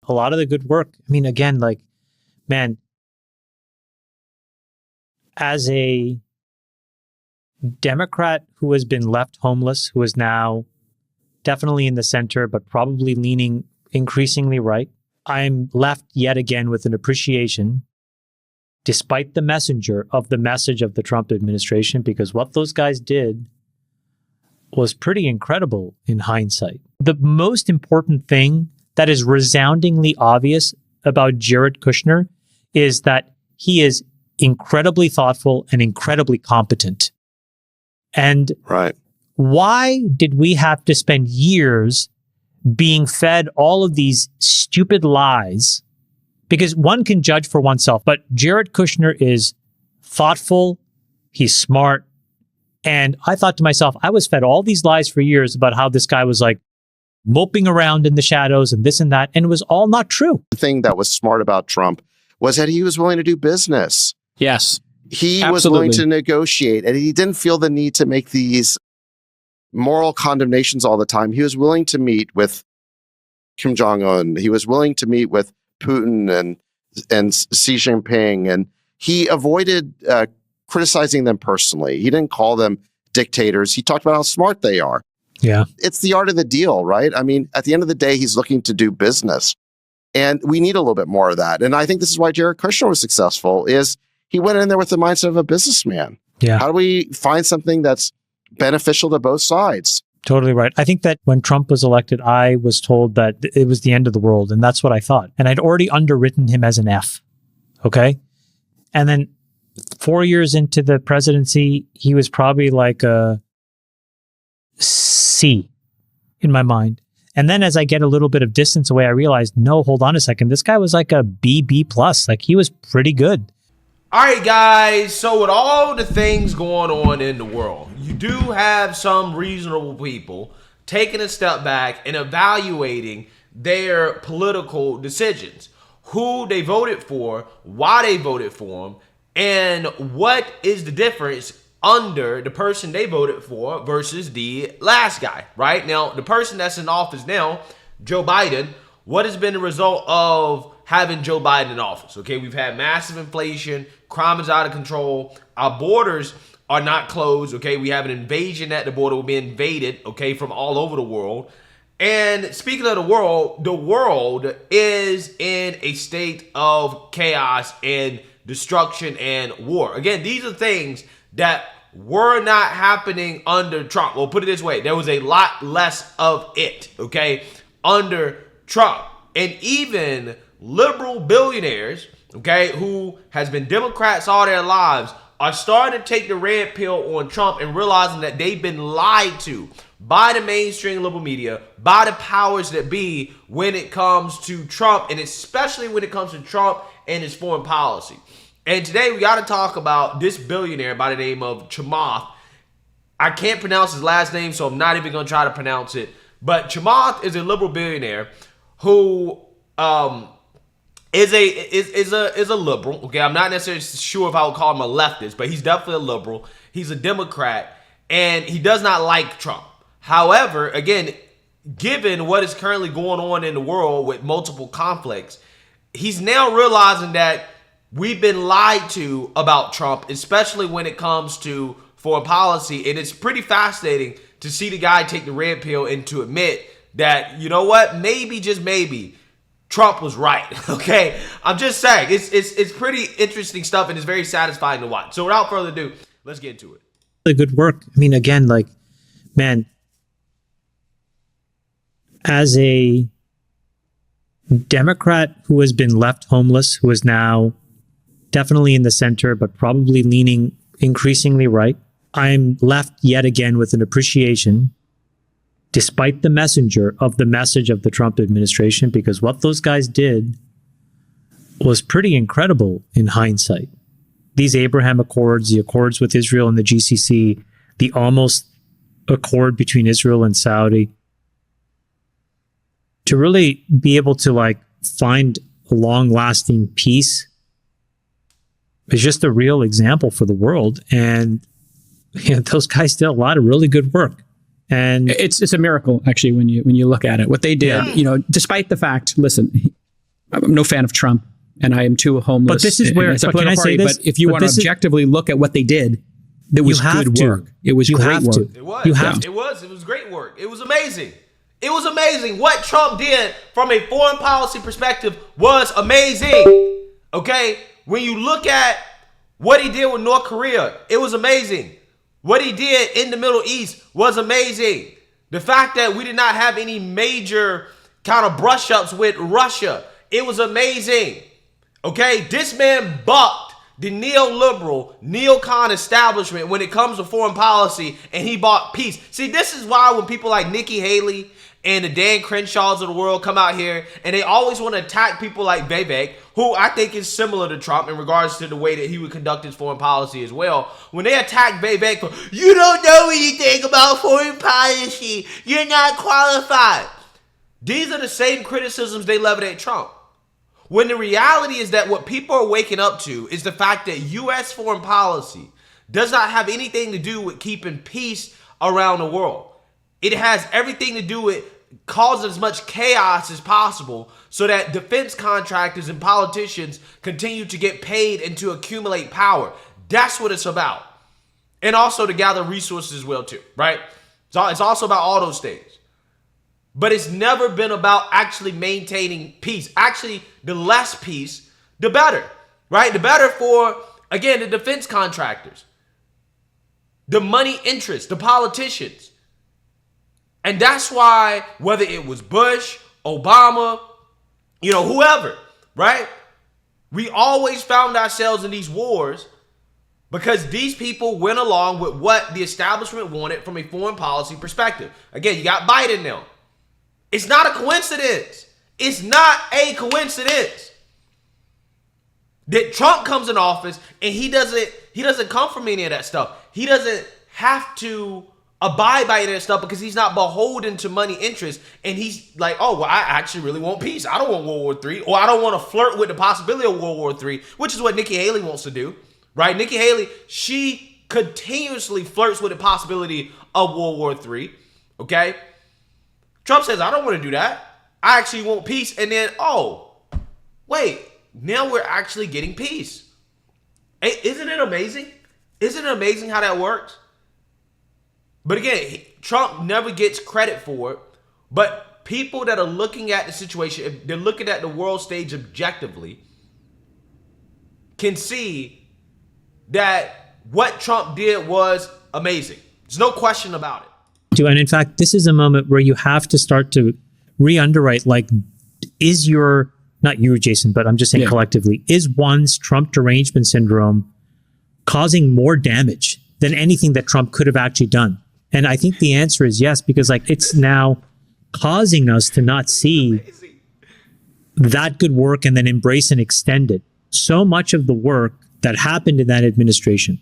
a lot of the good work. I mean, again, like, man, as a Democrat who has been left homeless, who is now definitely in the center, but probably leaning increasingly right, I'm left yet again with an appreciation, despite the message of the Trump administration, because what those guys did was pretty incredible in hindsight. The most important thing that is resoundingly obvious about Jared Kushner is that he is incredibly thoughtful and incredibly competent. And why did we have to spend years being fed all of these stupid lies? Because one can judge for oneself, but Jared Kushner is thoughtful, he's smart, and I thought to myself, I was fed all these lies for years about how this guy was like moping around in the shadows and this and that, and it was all not true. The thing that was smart about Trump was that he was willing to do business. Yes. He absolutely. was willing to negotiate, and he didn't feel the need to make these moral condemnations all the time. He was willing to meet with Kim Jong-un. He was willing to meet with Putin and Xi Jinping, and he avoided criticizing them personally. He didn't call them dictators. He talked about how smart they are. Yeah. It's the art of the deal, right? I mean, at the end of the day, he's looking to do business. And we need a little bit more of that. And I think this is why Jared Kushner was successful, is he went in there with the mindset of a businessman. Yeah. How do we find something that's beneficial to both sides? Totally right. I think that when Trump was elected, I was told that it was the end of the world. And that's what I thought. And I'd already underwritten him as an F. Okay. And then 4 years into the presidency, he was probably like a C in my mind. And then as I get a little bit of distance away, I realized, no, hold on a second. This guy was like a B plus. Like, he was pretty good. All right, guys. So with all the things going on in the world, you do have some reasonable people taking a step back and evaluating their political decisions, who they voted for, why they voted for them, and what is the difference under the person they voted for versus the last guy, right? Now, the person that's in office now, Joe Biden, what has been the result of having Joe Biden in office? Okay, we've had massive inflation, crime is out of control, our borders are not closed, okay? We have an invasion at the border, we're being invaded, okay, from all over the world. And speaking of the world is in a state of chaos and destruction and war. Again, these are things that were not happening under Trump. Well, put it this way, there was a lot less of it, okay, under Trump. And even liberal billionaires, okay, who has been Democrats all their lives, are starting to take the red pill on Trump and realizing that they've been lied to by the mainstream liberal media, by the powers that be when it comes to Trump, and especially when it comes to Trump and his foreign policy. And today we got to talk about this billionaire by the name of Chamath. I can't pronounce his last name, so I'm not even going to try to pronounce it. But Chamath is a liberal billionaire who is a liberal. Okay, I'm not necessarily sure if I would call him a leftist, but he's definitely a liberal. He's a Democrat, and he does not like Trump. However, again, given what is currently going on in the world with multiple conflicts, he's now realizing that we've been lied to about Trump, especially when it comes to foreign policy. And it's pretty fascinating to see the guy take the red pill and to admit that, you know what, maybe, just maybe, Trump was right. Okay, I'm just saying, it's pretty interesting stuff, and it's very satisfying to watch. So without further ado, let's get into it. The good work. I mean, again, like, man, as a Democrat who has been left homeless, who is now definitely in the center, but probably leaning increasingly right, I'm left yet again with an appreciation, despite the message of the Trump administration, because what those guys did was pretty incredible in hindsight. These Abraham Accords, the accords with Israel and the GCC, the almost accord between Israel and Saudi, to really be able to like find a long-lasting peace is just a real example for the world. And those guys did a lot of really good work. And it's a miracle, actually, when you look at it. What they did, despite the fact, listen, I'm no fan of Trump, and I am too homeless. But this is where, as a can I political say party, this? But if you want to objectively look at what they did, it was good work. It was great work. It was. It was great work. It was amazing. It was amazing. What Trump did from a foreign policy perspective was amazing. Okay? When you look at what he did with North Korea, it was amazing. What he did in the Middle East was amazing. The fact that we did not have any major kind of brush-ups with Russia, it was amazing. Okay? This man bucked the neoliberal, neocon establishment when it comes to foreign policy, and he bought peace. See, this is why when people like Nikki Haley and the Dan Crenshaws of the world come out here and they always want to attack people like Vivek, who I think is similar to Trump in regards to the way that he would conduct his foreign policy as well. When they attack Vivek for, you don't know anything about foreign policy, you're not qualified. These are the same criticisms they leveled at Trump. When the reality is that what people are waking up to is the fact that U.S. foreign policy does not have anything to do with keeping peace around the world. It has everything to do with causing as much chaos as possible so that defense contractors and politicians continue to get paid and to accumulate power. That's what it's about. And also to gather resources as well too, right? So it's also about all those things. But it's never been about actually maintaining peace. Actually, the less peace, the better, right? The better for, again, the defense contractors, the money interests, the politicians. And that's why whether it was Bush, Obama, whoever, right? We always found ourselves in these wars because these people went along with what the establishment wanted from a foreign policy perspective. Again, you got Biden now. It's not a coincidence. It's not a coincidence that Trump comes in office and he doesn't come from any of that stuff. He doesn't have to abide by any of that stuff because he's not beholden to money interests. And he's like, oh, well, I actually really want peace. I don't want World War III, or I don't want to flirt with the possibility of World War III, which is what Nikki Haley wants to do, right? Nikki Haley, she continuously flirts with the possibility of World War III, okay? Trump says, I don't want to do that. I actually want peace. And then, oh, wait, now we're actually getting peace. Isn't it amazing? Isn't it amazing how that works? But again, Trump never gets credit for it. But people that are looking at the situation, if they're looking at the world stage objectively, can see that what Trump did was amazing. There's no question about it. And in fact, this is a moment where you have to start to re-underwrite, like, is your, not you, Jason, but I'm just saying collectively, is one's Trump derangement syndrome causing more damage than anything that Trump could have actually done? And I think the answer is yes, because like it's now causing us to not see that good work and then embrace and extend it. So much of the work that happened in that administration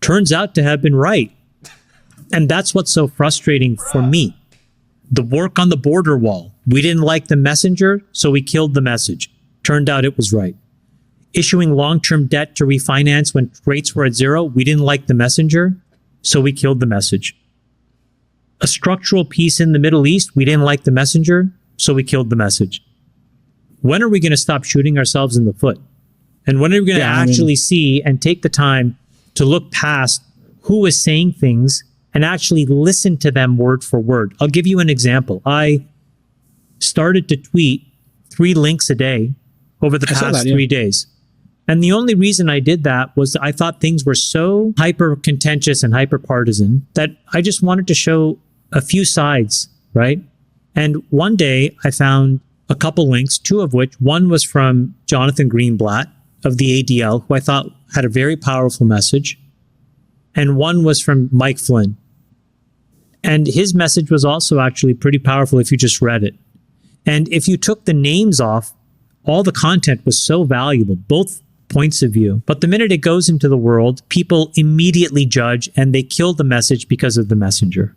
turns out to have been right. And that's what's so frustrating for me. The work on the border wall. We didn't like the messenger, so we killed the message. Turned out it was right. Issuing long-term debt to refinance when rates were at zero. We didn't like the messenger, so we killed the message. A structural peace in the Middle East. We didn't like the messenger, so we killed the message. When are we going to stop shooting ourselves in the foot? And when are we going to actually see and take the time to look past who is saying things and actually listen to them word for word? I'll give you an example. I started to tweet 3 links a day over the past 3 days. And the only reason I did that was I thought things were so hyper contentious and hyper partisan that I just wanted to show a few sides, right? And one day I found a couple links, 2 of which, one was from Jonathan Greenblatt of the ADL, who I thought had a very powerful message. And one was from Mike Flynn. And his message was also actually pretty powerful if you just read it. And if you took the names off, all the content was so valuable, both points of view. But the minute it goes into the world, people immediately judge and they kill the message because of the messenger.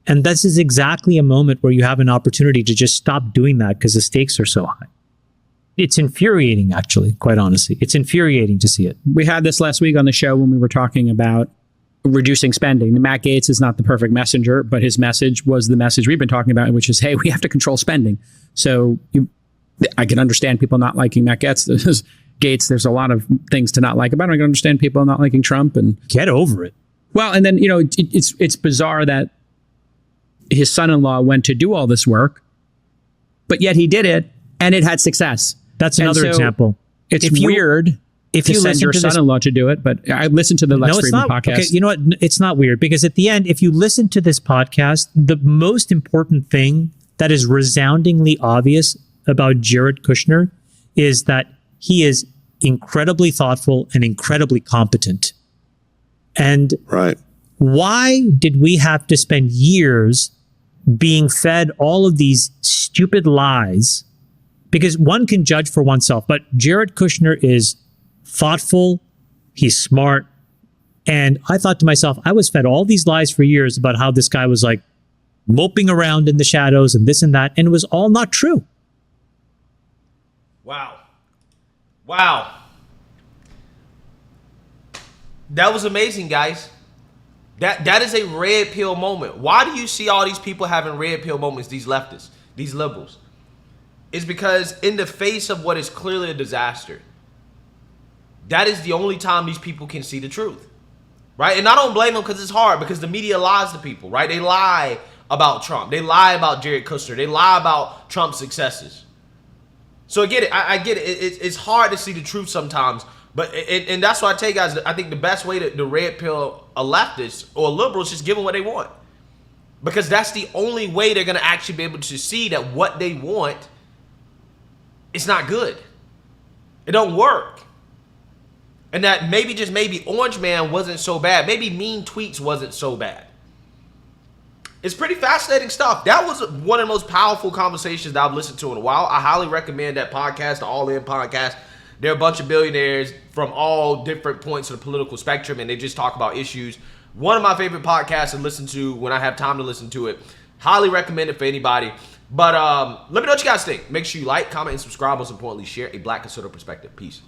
And this is exactly a moment where you have an opportunity to just stop doing that because the stakes are so high. It's infuriating, actually, quite honestly. It's infuriating to see it. We had this last week on the show when we were talking about reducing spending. Matt Gaetz is not the perfect messenger, but his message was the message we've been talking about, which is, hey, we have to control spending. So I can understand people not liking Matt Gaetz. There's a lot of things to not like about him. I can understand people not liking Trump, and get over it. Well, and then, it's bizarre that his son-in-law went to do all this work, but yet he did it and it had success. That's another example. It's weird if you send your son-in-law to do it, but I listened to the Lex Friedman podcast. Okay, you know what? It's not weird, because at the end, if you listen to this podcast, the most important thing that is resoundingly obvious about Jared Kushner is that he is incredibly thoughtful and incredibly competent. And right. Why did we have to spend years being fed all of these stupid lies? Because one can judge for oneself, but Jared Kushner is thoughtful, he's smart. And I thought to myself, I was fed all these lies for years about how this guy was like moping around in the shadows and this and that, and it was all not true. Wow. That was amazing, guys. That is a red pill moment. Why do you see all these people having red pill moments, these leftists, these liberals? It's because in the face of what is clearly a disaster, that is the only time these people can see the truth, right? And I don't blame them, because it's hard, because the media lies to people, right? They lie about Trump. They lie about Jared Kushner. They lie about Trump's successes. So I get it. I get it. It's hard to see the truth sometimes. But and that's why I tell you guys, I think the best way to red pill a leftist or a liberal is just give them what they want. Because that's the only way they're going to actually be able to see that what they want is not good. It don't work. And that maybe Orange Man wasn't so bad. Maybe mean tweets wasn't so bad. It's pretty fascinating stuff. That was one of the most powerful conversations that I've listened to in a while. I highly recommend that podcast, the All In podcast. They're a bunch of billionaires from all different points of the political spectrum, and they just talk about issues. One of my favorite podcasts to listen to when I have time to listen to it. Highly recommend it for anybody. But let me know what you guys think. Make sure you like, comment, and subscribe. Most importantly, share a Black conservative perspective. Peace.